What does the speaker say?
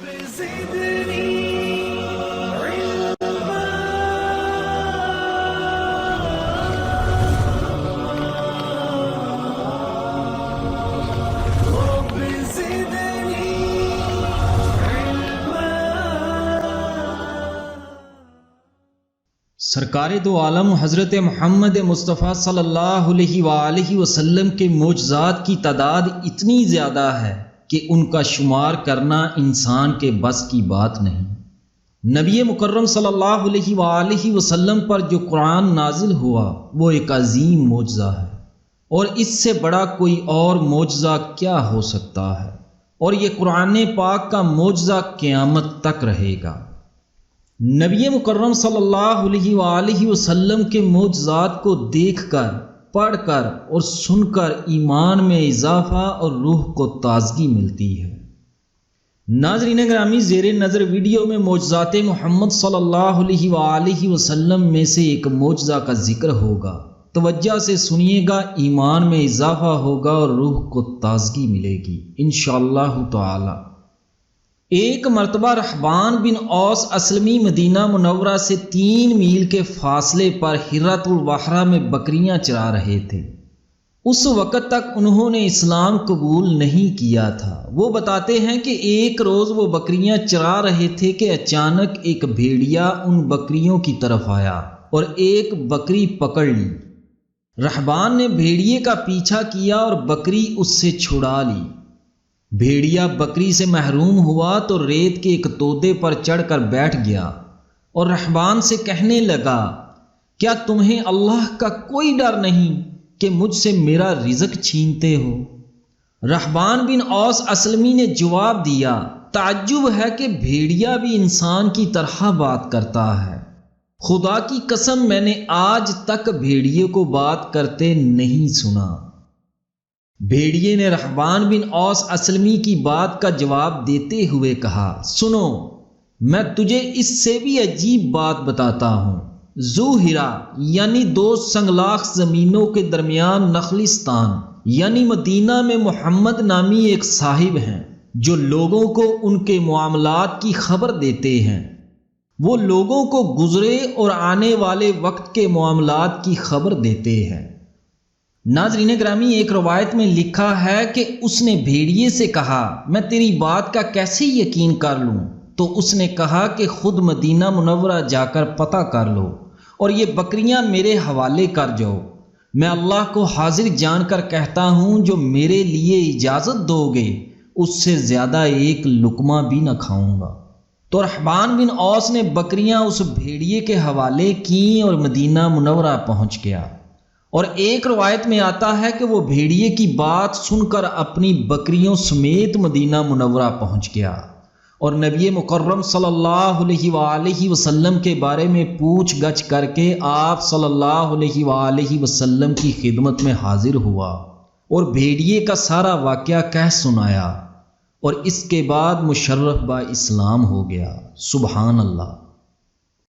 سرکار دو عالم حضرت محمد مصطفیٰ صلی اللہ علیہ وآلہ وسلم کے معجزات کی تعداد اتنی زیادہ ہے کہ ان کا شمار کرنا انسان کے بس کی بات نہیں۔ نبی مکرم صلی اللہ علیہ وآلہ وسلم پر جو قرآن نازل ہوا وہ ایک عظیم معجزہ ہے، اور اس سے بڑا کوئی اور معجزہ کیا ہو سکتا ہے، اور یہ قرآن پاک کا معجزہ قیامت تک رہے گا۔ نبی مکرم صلی اللہ علیہ وآلہ وسلم کے معجزات کو دیکھ کر، پڑھ کر اور سن کر ایمان میں اضافہ اور روح کو تازگی ملتی ہے۔ ناظرین گرامی، زیر نظر ویڈیو میں معجزات محمد صلی اللہ علیہ وآلہ وسلم میں سے ایک معجزہ کا ذکر ہوگا۔ توجہ سے سنیے گا، ایمان میں اضافہ ہوگا اور روح کو تازگی ملے گی انشاءاللہ تعالی۔ ایک مرتبہ رحبان بن اوس اسلمی مدینہ منورہ سے 3 میل کے فاصلے پر حرۃ الوحرہ میں بکریاں چرا رہے تھے۔ اس وقت تک انہوں نے اسلام قبول نہیں کیا تھا۔ وہ بتاتے ہیں کہ ایک روز وہ بکریاں چرا رہے تھے کہ اچانک ایک بھیڑیا ان بکریوں کی طرف آیا اور ایک بکری پکڑ لی۔ رحبان نے بھیڑیے کا پیچھا کیا اور بکری اس سے چھڑا لی۔ بھیڑیا بکری سے محروم ہوا تو ریت کے ایک تودے پر چڑھ کر بیٹھ گیا اور رحبان سے کہنے لگا، کیا تمہیں اللہ کا کوئی ڈر نہیں کہ مجھ سے میرا رزق چھینتے ہو؟ رحبان بن اوس اسلمی نے جواب دیا، تعجب ہے کہ بھیڑیا بھی انسان کی طرح بات کرتا ہے۔ خدا کی قسم میں نے آج تک بھیڑیے کو بات کرتے نہیں سنا۔ بھیڑیے نے رحبان بن اوس اسلمی کی بات کا جواب دیتے ہوئے کہا، سنو، میں تجھے اس سے بھی عجیب بات بتاتا ہوں۔ ذو حرا یعنی 2 سنگلاخ زمینوں کے درمیان نخلستان یعنی مدینہ میں محمد نامی ایک صاحب ہیں جو لوگوں کو ان کے معاملات کی خبر دیتے ہیں۔ وہ لوگوں کو گزرے اور آنے والے وقت کے معاملات کی خبر دیتے ہیں۔ ناظرین گرامی، ایک روایت میں لکھا ہے کہ اس نے بھیڑیے سے کہا، میں تیری بات کا کیسے یقین کر لوں؟ تو اس نے کہا کہ خود مدینہ منورہ جا کر پتہ کر لو اور یہ بکریاں میرے حوالے کر جاؤ۔ میں اللہ کو حاضر جان کر کہتا ہوں، جو میرے لیے اجازت دو گے اس سے زیادہ ایک لقمہ بھی نہ کھاؤں گا۔ تو رحبان بن اوس نے بکریاں اس بھیڑیے کے حوالے کیں اور مدینہ منورہ پہنچ گیا۔ اور ایک روایت میں آتا ہے کہ وہ بھیڑیے کی بات سن کر اپنی بکریوں سمیت مدینہ منورہ پہنچ گیا اور نبی مکرم صلی اللہ علیہ وآلہ وسلم کے بارے میں پوچھ گچھ کر کے آپ صلی اللہ علیہ وآلہ وسلم کی خدمت میں حاضر ہوا اور بھیڑیے کا سارا واقعہ کہہ سنایا، اور اس کے بعد مشرف با اسلام ہو گیا۔ سبحان اللہ۔